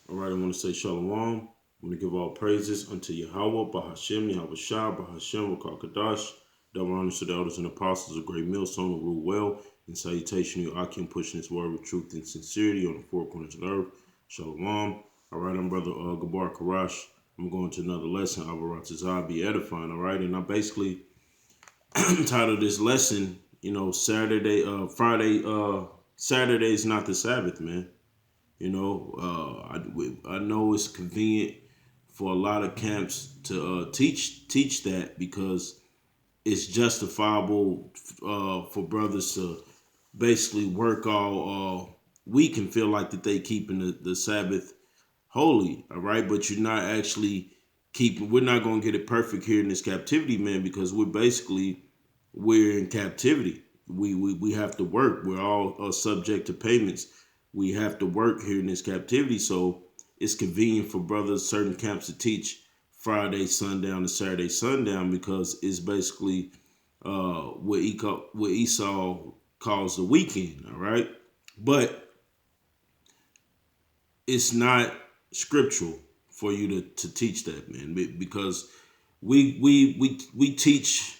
All right, I want to say shalom. I want to give all praises unto Yahweh, Bahashem, Yahweh Shah, Bahashem, Wakakadash. Double honors to the elders and apostles of Great Millstone who rule well. And salutation to Akim pushing his word with truth and sincerity on the four corners of the earth. Shalom. All right, I'm Brother Gabar Karash. I'm going to another lesson. Avaratazah be edifying. All right, and I basically titled this lesson, Saturday is not the Sabbath, man. I know it's convenient for a lot of camps to teach that because it's justifiable for brothers to basically work all week and feel like that they keeping the Sabbath holy, all right? But you're not actually keeping. We're not going to get it perfect here in this captivity, man, because we're in captivity. We have to work. We're all subject to payments. We have to work here in this captivity. So it's convenient for brothers, certain camps to teach Friday sundown to Saturday sundown because it's basically what Esau calls the weekend. All right. But it's not scriptural for you to teach that, man, because we teach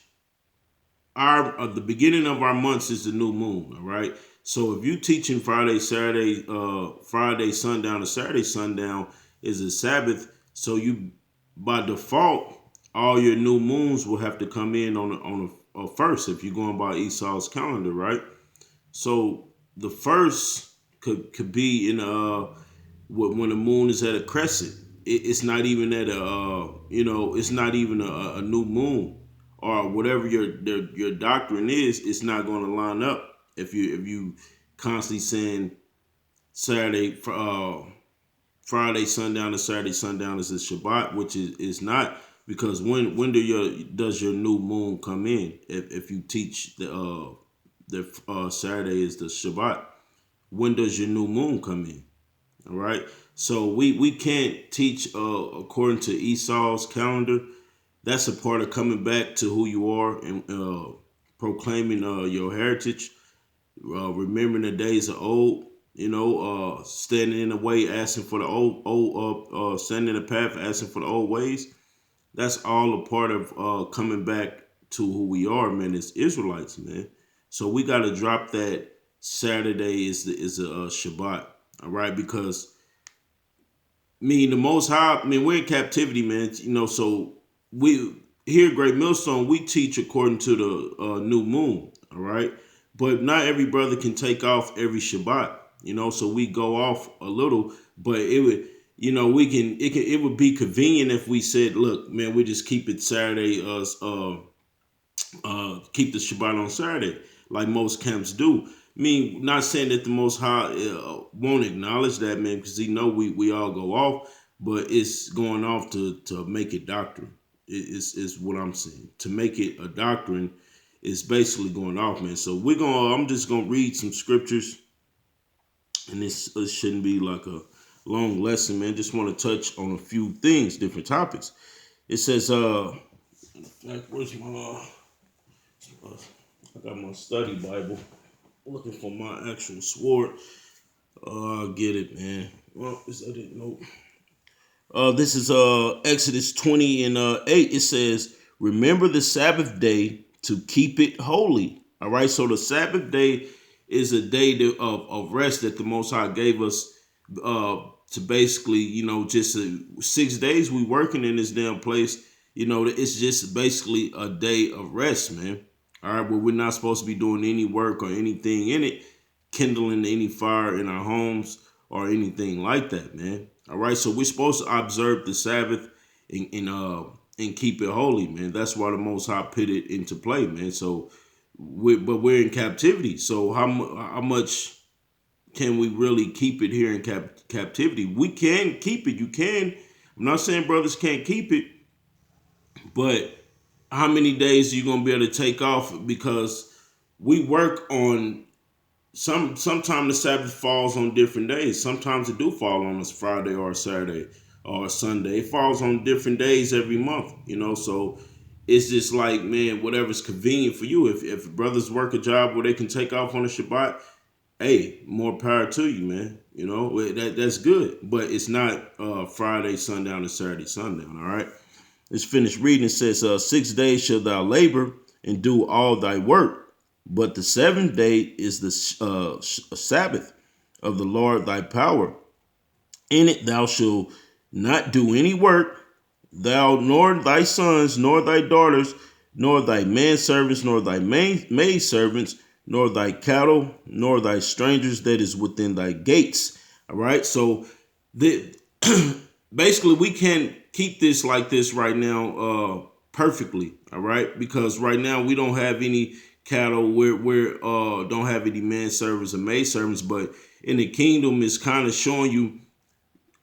our the beginning of our months is the new moon, all right? So if you teaching Friday sundown to Saturday sundown is a Sabbath, so you by default all your new moons will have to come in on a first if you're going by Esau's calendar, right? So the first could be in when the moon is at a crescent. It's not even at it's not even a new moon or whatever your doctrine is. It's not going to line up if you constantly saying Saturday Friday sundown to Saturday sundown is a Shabbat, which is not, because when does your new moon come in? If you teach the Saturday is the Shabbat, when does your new moon come in? All right. So we can't teach according to Esau's calendar. That's a part of coming back to who you are and proclaiming your heritage. Remembering the days of old. Standing in the way, asking for the old, standing in the path, asking for the old ways. That's all a part of coming back to who we are, man. As Israelites, man. So we got to drop that Saturday is a Shabbat, all right? Because the Most High. We're in captivity, man. So we here at Great Millstone we teach according to the new moon, all right? But not every brother can take off every Shabbat, so we go off a little, but it would, it would be convenient if we said, look, man, we just keep it Saturday, keep the Shabbat on Saturday, like most camps do. Not saying that the Most High won't acknowledge that, man, because he know we all go off, but it's going off to make it doctrine. Is what I'm saying. To make it a doctrine is basically going off, man. So I'm just gonna read some scriptures, and this shouldn't be like a long lesson, man. Just want to touch on a few things, different topics. It says, where's my I got my study Bible. Looking for my actual sword. Get it, man. Well, I didn't know. This is Exodus 20 and 8. It says, remember the Sabbath day to keep it holy. All right. So the Sabbath day is a day of rest that the Most High gave us to basically, just 6 days we working in this damn place. It's just basically a day of rest, man. All right, well, we're not supposed to be doing any work or anything in it, kindling any fire in our homes or anything like that, man. All right, so we're supposed to observe the Sabbath and keep it holy, man. That's why the Most High put it into play, man. So, we're in captivity. So how much can we really keep it here in captivity? We can keep it. You can. I'm not saying brothers can't keep it, but how many days are you gonna be able to take off? Because we work on sometimes the Sabbath falls on different days. Sometimes it do fall on a Friday or a Saturday or a Sunday. It falls on different days every month, so it's just like, man, whatever's convenient for you. If brothers work a job where they can take off on a Shabbat, hey, more power to you, man. You know that's good, but it's not Friday sundown and Saturday sundown. All right, let's finish reading. It says, 6 days shall thou labor and do all thy work, but the seventh day is the Sabbath of the Lord thy power. In it thou shalt not do any work, thou nor thy sons, nor thy daughters, nor thy manservants, nor thy maidservants, nor thy cattle, nor thy strangers that is within thy gates. All right. So the basically we can't keep this like this right now perfectly. All right, because right now we don't have any cattle. We're don't have any manservants or maidservants, but in the kingdom is kind of showing you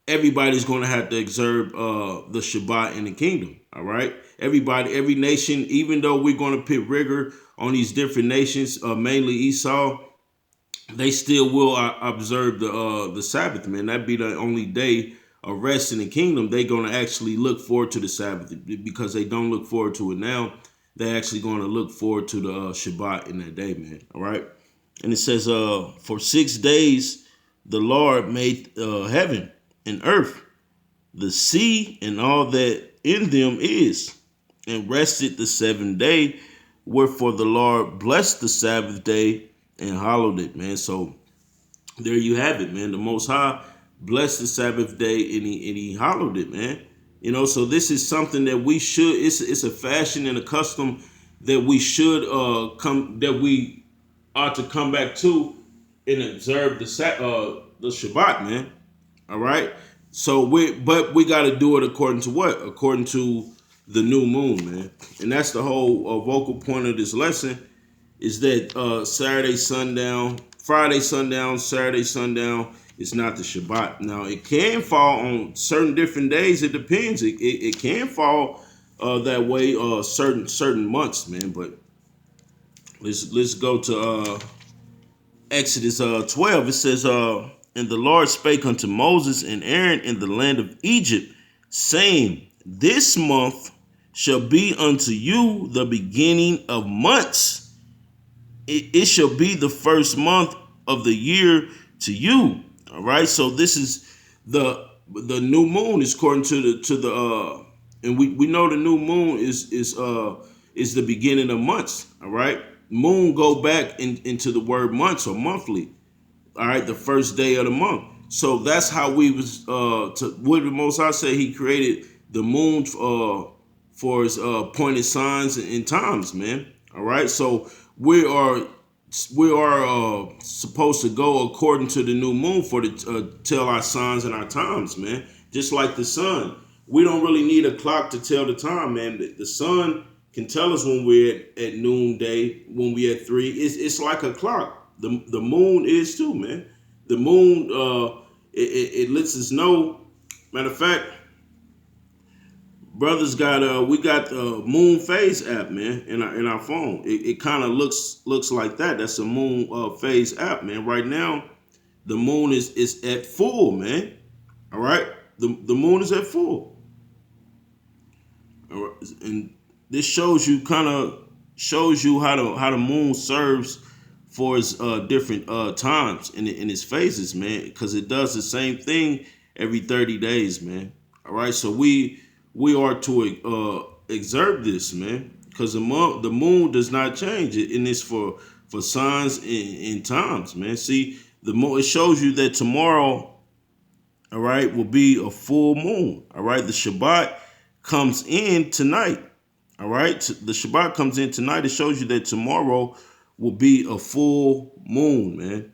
everybody's going to have to observe the Shabbat in the kingdom. All right, everybody, every nation, even though we're going to put rigor on these different nations, mainly Esau, they still will observe the Sabbath. Man, that'd be the only day of rest in the kingdom. They're going to actually look forward to the Sabbath because they don't look forward to it now. They're actually going to look forward to the Shabbat in that day, man. All right, and it says, for 6 days the Lord made heaven and earth, the sea, and all that in them is, and rested the seventh day. Wherefore the Lord blessed the Sabbath day and hallowed it, man. So there you have it, man. The Most High blessed the Sabbath day and he hallowed it, man. You know, so this is something that we should. It's a fashion and a custom that we should we ought to come back to and observe the Shabbat, man. All right. So we got to do it according to what? According to the new moon, man. And that's the whole vocal point of this lesson is that Saturday sundown, Friday sundown, Saturday sundown is not the Shabbat. Now it can fall on certain different days. It depends. It can fall that way certain months, man. But let's go to Exodus 12. It says, and the Lord spake unto Moses and Aaron in the land of Egypt, saying, this month shall be unto you the beginning of months. It shall be the first month of the year to you. All right. So this is the new moon is according to the and we know the new moon is the beginning of months. All right. Moon go back into the word months or monthly. All right, the first day of the month. So that's how we was what the Most High said he created the moon for his appointed signs and times, man. All right, so we are supposed to go according to the new moon for the tell our signs and our times, man. Just like the sun, we don't really need a clock to tell the time, man. The sun can tell us when we're at noonday, when we're at 3. It's like a clock. The moon is too, man. The moon it lets us know. Matter of fact, brothers got we got the moon phase app, man, in our phone. It kind of looks like that. That's a moon phase app, man. Right now, the moon is at full, man. All right, the moon is at full. All right. And this shows you how the moon serves for its different times in its phases, man, because it does the same thing every 30 days, man. All right, so we are to exert this, man, because the moon does not change, and it's for signs and times, man. See, the moon, it shows you that tomorrow, all right, will be a full moon. All right, the Shabbat comes in tonight. All right, the Shabbat comes in tonight. It shows you that tomorrow will be a full moon, man.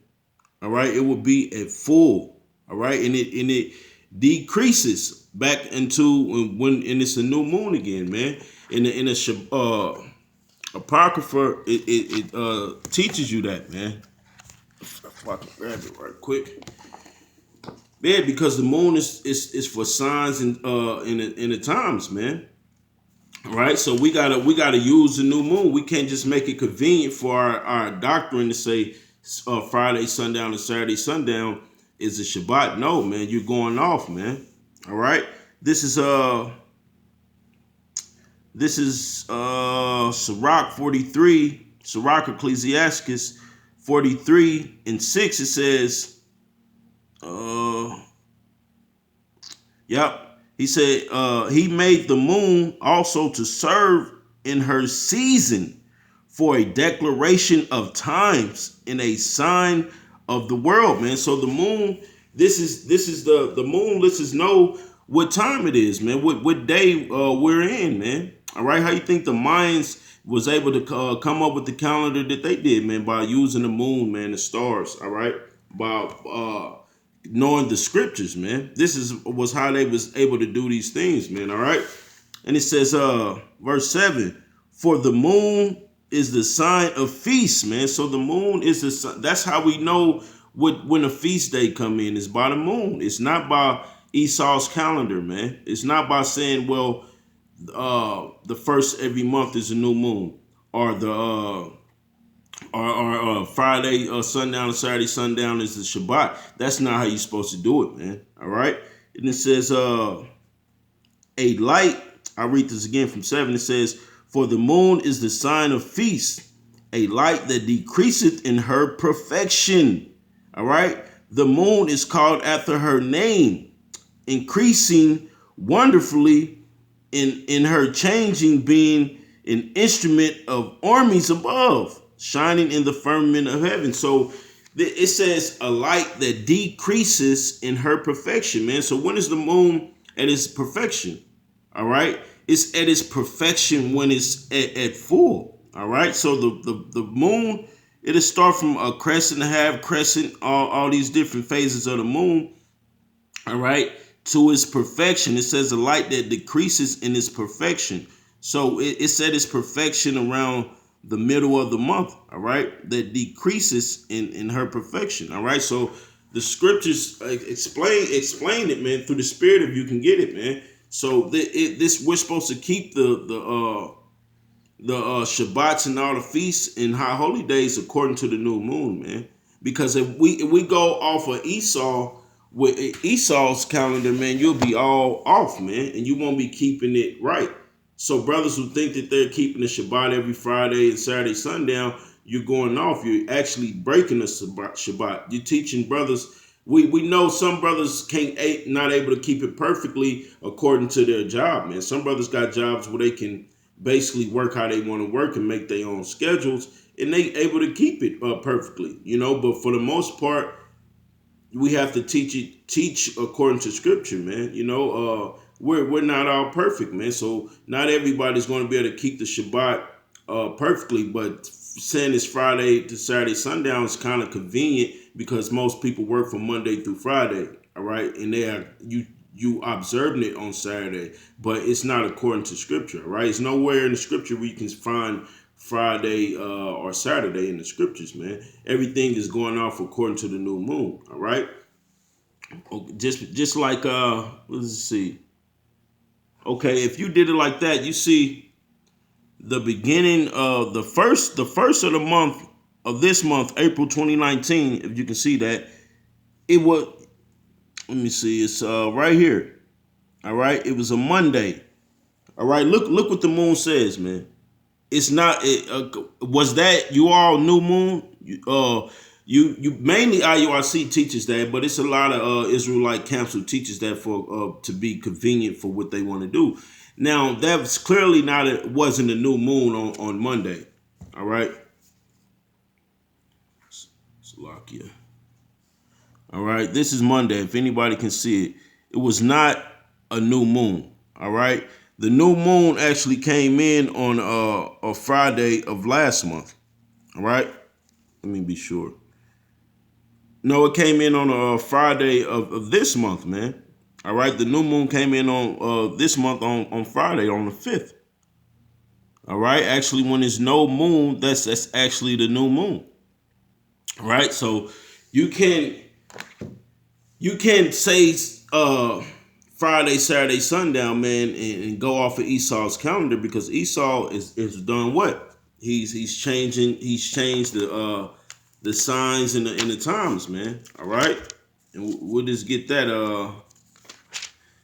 All right, it will be at full. All right, and it decreases back into when it's a new moon again, man. In the apocrypha, it teaches you that, man. If I can grab it right quick. Yeah, because the moon is for signs and in the times, man. Right, so we gotta use the new moon. We can't just make it convenient for our doctrine to say Friday sundown and Saturday sundown is a Shabbat. No, man, you're going off, man. All right, this is Sirach 43, Sirach Ecclesiasticus 43:6, it says, uh, yep. He said, he made the moon also to serve in her season for a declaration of times and a sign of the world, man. So the moon, this is the moon lets us know what time it is, man. What day we're in, man. All right, how you think the Mayans was able to come up with the calendar that they did, man? By using the moon, man, the stars. All right, by knowing the scriptures, man. This was how they was able to do these things, man. All right, and it says, verse 7, for the moon is the sign of feast, man. So the moon is the, that's how we know when a feast day come in, is by the moon. It's not by Esau's calendar, man. It's not by saying, well, the first every month is a new moon, or the Friday sundown and Saturday sundown is the Shabbat. That's not how you're supposed to do it, man. All right. And it says, a light. I read this again from 7. It says, for the moon is the sign of feast, a light that decreaseth in her perfection. All right. The moon is called after her name, increasing wonderfully in her changing, being an instrument of armies above, shining in the firmament of heaven. So it says a light that decreases in her perfection, man. So when is the moon at its perfection? All right. It's at its perfection when it's at full. All right. So the moon, it'll start from a crescent, a half crescent, all these different phases of the moon. All right. To its perfection. It says a light that decreases in its perfection. So it's at its perfection around the middle of the month. All right. That decreases in her perfection. All right. So the scriptures explain it, man, through the spirit, if you can get it, man. So this we're supposed to keep the Shabbats and all the feasts and high holy days according to the new moon, man. Because if we go off of Esau with Esau's calendar, man, you'll be all off, man, and you won't be keeping it right. So brothers who think that they're keeping the Shabbat every Friday and Saturday sundown, you're going off. You're actually breaking the Shabbat. You're teaching brothers. We know some brothers not able to keep it perfectly according to their job, man. Some brothers got jobs where they can basically work how they want to work and make their own schedules, and they able to keep it perfectly, you know. But for the most part, we have to teach according to scripture, man. You know, we're not all perfect, man. So not everybody's going to be able to keep the Shabbat perfectly, but saying it's Friday to Saturday sundown is kind of convenient because most people work from Monday through Friday, all right, and they are you observing it on Saturday, but it's not according to scripture, right? It's nowhere in the scripture where you can find Friday or Saturday in the scriptures, man. Everything is going off according to the new moon, all right? Just like let's see. Okay, if you did it like that, you see the beginning of the first of the month of this month, April 2019, if you can see that, it was, let me see, it's right here. All right, it was a Monday. All right, look what the moon says, man. It's not. Was that you all new moon? You mainly IURC teaches that, but it's a lot of Israelite camps who teaches that for to be convenient for what they want to do. Now that's clearly not. It wasn't a new moon on Monday. All right. Slovakia. All right. This is Monday. If anybody can see it, it was not a new moon. All right. The new moon actually came in on a Friday of last month. All right. Let me be sure. No, it came in on a Friday of this month, man. All right. The new moon came in on this month on Friday, on the 5th. All right. Actually, when there's no moon, that's actually the new moon. All right. So you can say Friday, Saturday, sundown, man, and go off of Esau's calendar, because Esau is done what? He's changed the signs and the times, man. All right, and we'll just get that.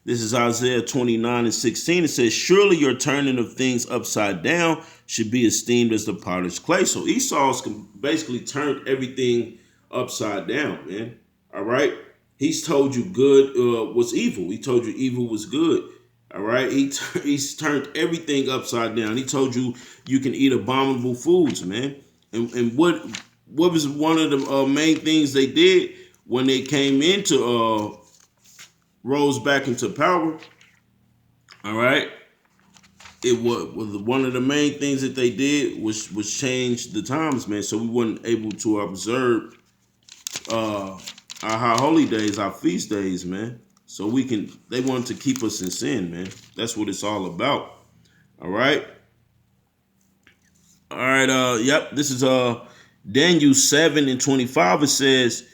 This is Isaiah 29:16. It says, surely your turning of things upside down should be esteemed as the potter's clay. So Esau's basically turned everything upside down, man. All right. He's told you good was evil. He told you evil was good. All right. He's turned everything upside down. He told you you can eat abominable foods, man. And what was one of the main things they did when they came into rose back into power? All right. It was one of the main things that they did was change the times, man. So we weren't able to observe our high holy days, our feast days, man. So they wanted to keep us in sin, man. That's what it's all about. All right. All right. Yep. This is Daniel 7:25. It says,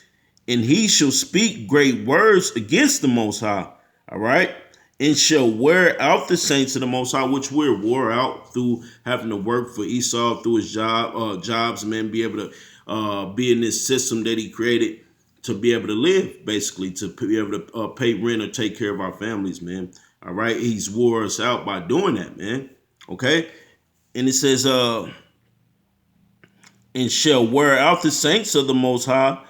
and he shall speak great words against the Most High. All right. And shall wear out the saints of the Most High, which we're wore out through having to work for Esau through his jobs, man, be able to be in this system that he created to be able to live, basically, to be able to pay rent or take care of our families, man. All right. He's wore us out by doing that, man. Okay. And it says, and shall wear out the saints of the Most High,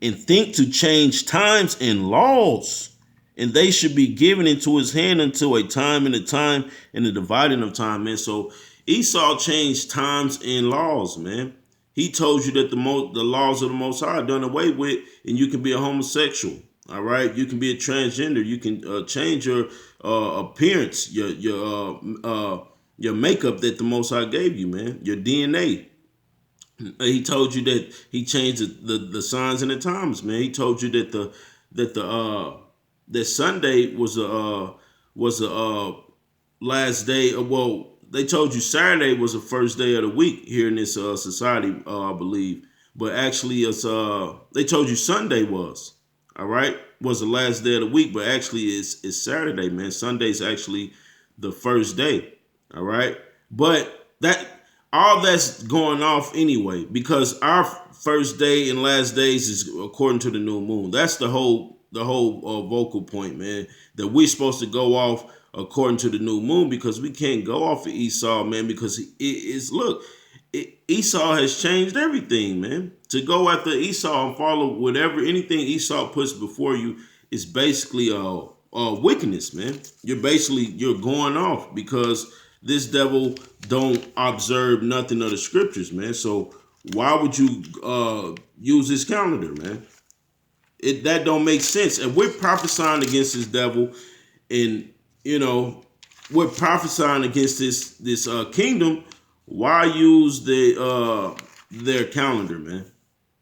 and think to change times and laws, and they should be given into his hand until a time and the dividing of time, man. So Esau changed times and laws, man. He told you that the laws of the Most High are done away with, and you can be a homosexual. All right, you can be a transgender. You can change your appearance, your makeup that the Most High gave you, man. Your DNA. He told you that he changed the signs and the times, man. He told you that Sunday was a last day. Well, they told you Saturday was the first day of the week here in this society, I believe. But actually, it's they told you Sunday was the last day of the week. But actually, it's Saturday, man. Sunday's actually the first day. All right, but all that's going off anyway, because our first day and last days is according to the new moon. That's the whole vocal point, man, that we're supposed to go off according to the new moon, because we can't go off of Esau, man, because Esau has changed everything, man. To go after Esau and follow anything Esau puts before you is basically wickedness, man. You're going off because this devil don't observe nothing of the scriptures, man. So why would you use this calendar, man? That don't make sense. And we're prophesying against this devil, and we're prophesying against this kingdom. Why use their calendar, man?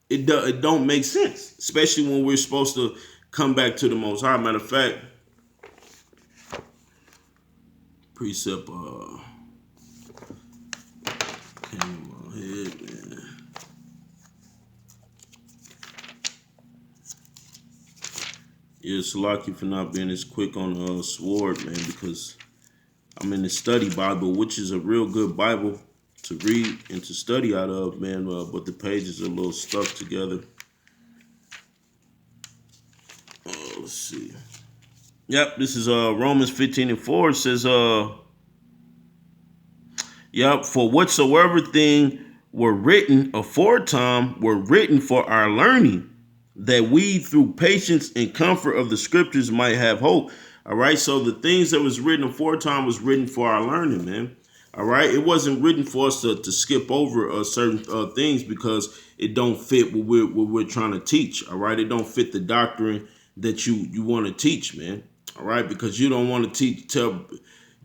It don't make sense, especially when we're supposed to come back to the Most High. Matter of fact, precept came in my head, man. Yeah, Salaki for not being as quick on the sword, man, because I'm in the study Bible, which is a real good Bible to read and to study out of, man, but the pages are a little stuck together. Let's see. Yep, this is Romans 15:4. It says, yep, for whatsoever thing were written aforetime were written for our learning, that we through patience and comfort of the scriptures might have hope. All right, so the things that was written aforetime was written for our learning, man. All right, it wasn't written for us to skip over certain things because it don't fit what we're trying to teach. All right, it don't fit the doctrine that you want to teach, man. All right, because you don't want to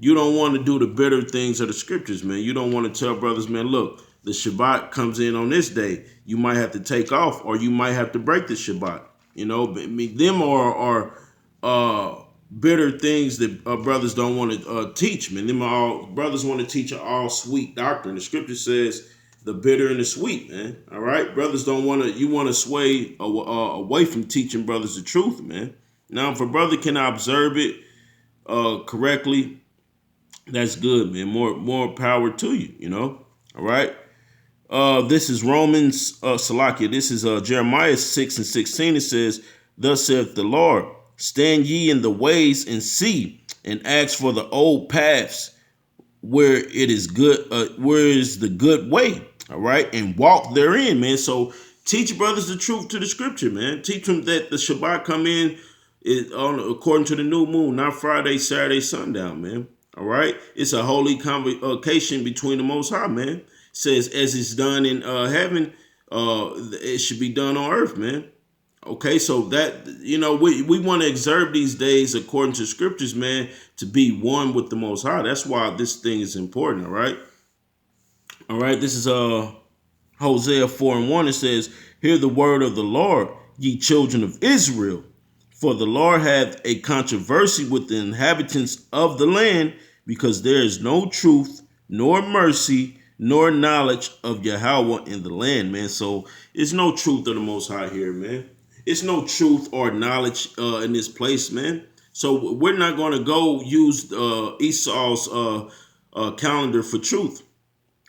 you don't want to do the better things of the scriptures, man. You don't want to tell brothers, man, look, the Shabbat comes in on this day. You might have to take off, or you might have to break the Shabbat. Them are bitter things that brothers don't want to teach, man. Brothers want to teach an all sweet doctrine. The scripture says the bitter and the sweet, man. All right, brothers don't want to. You want to sway away from teaching brothers the truth, man. Now, if a brother can observe it correctly, that's good, man. More power to you. All right. This is Romans Salakia. This is Jeremiah 6:16. It says, "Thus saith the Lord, stand ye in the ways and see, and ask for the old paths where it is good, where is the good way, all right, and walk therein, man. So teach brothers the truth to the scripture, man. Teach them that the Shabbat come in is on according to the new moon, not Friday, Saturday, sundown, man. All right, it's a holy convocation between the Most High, man. It says as it's done in heaven, it should be done on earth, man. Okay, so that we want to observe these days according to scriptures, man, to be one with the Most High. That's why this thing is important. All right. This is Hosea 4:1. It says, "Hear the word of the Lord, ye children of Israel, for the Lord hath a controversy with the inhabitants of the land, because there is no truth, nor mercy, nor knowledge of Yahweh in the land," man. So it's no truth of the Most High here, man. It's no truth or knowledge in this place, man. So we're not going to go use Esau's calendar for truth.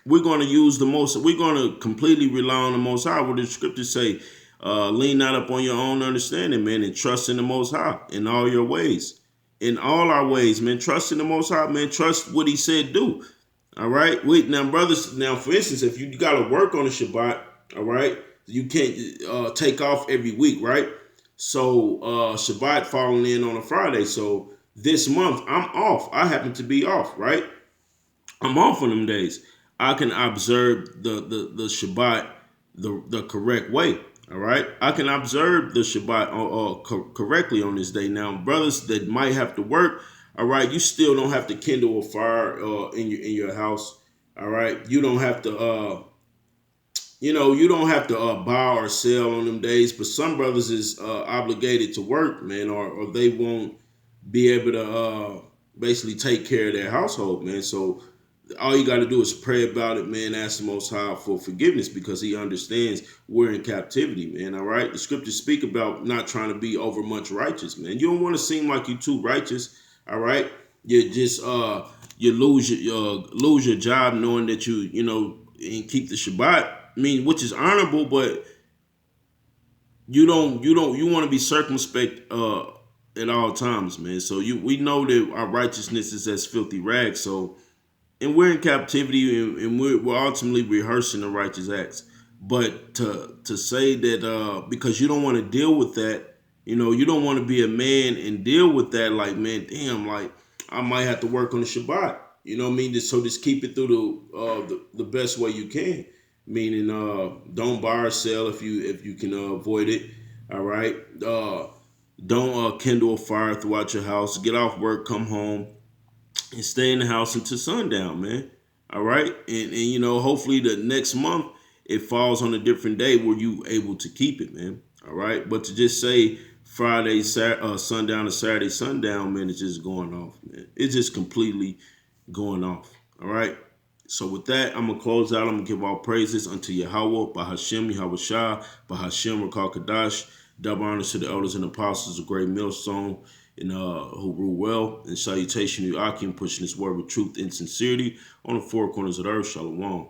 We're going to use we're going to completely rely on the Most High. What the scriptures say, lean not up on your own understanding, man, and trust in the Most High in all your ways. In all our ways, man, trust in the Most High, man. Trust what he said do. All right. Wait, now, brothers, now, for instance, if you got to work on the Shabbat, all right, you can't take off every week, right? So Shabbat falling in on a Friday. So this month I'm off. I happen to be off, right? I'm off on them days. I can observe the Shabbat the correct way. All right, I can observe the Shabbat correctly on this day. Now, brothers that might have to work, all right, you still don't have to kindle a fire in your house. All right, you don't have to you don't have to buy or sell on them days. But some brothers is obligated to work, man, or they won't be able to basically take care of their household, man. So all you got to do is pray about it, man. Ask the Most High for forgiveness because he understands we're in captivity, man. All right. The scriptures speak about not trying to be over much righteous, man. You don't want to seem like you too righteous. All right. You just you lose your job knowing that you and keep the Shabbat. I mean, which is honorable, but you want to be circumspect at all times, man. So we know that our righteousness is as filthy rags. So. And we're in captivity, and we're ultimately rehearsing the righteous acts. But to say that because you don't want to deal with that, you don't want to be a man and deal with that. Like, man, damn, like I might have to work on the Shabbat. You know what I mean? Just keep it through the best way you can. Meaning, don't buy or sell if you can avoid it. All right. Don't kindle a fire throughout your house. Get off work, come home, and stay in the house until sundown, man. All right, and hopefully the next month it falls on a different day where you able to keep it, man. All right, but to just say Friday sundown to Saturday sundown, man, it's just going off, man. It's just completely going off. All right. So with that, I'm gonna close out. I'm gonna give all praises unto Yahweh, Bahashem, Yahweh Shah, Bahashem, Rakal Kadash. Double honors to the elders and apostles, a great millstone, and who rule well. And salutation to Akim, pushing this word with truth and sincerity on the four corners of the earth. Shalom.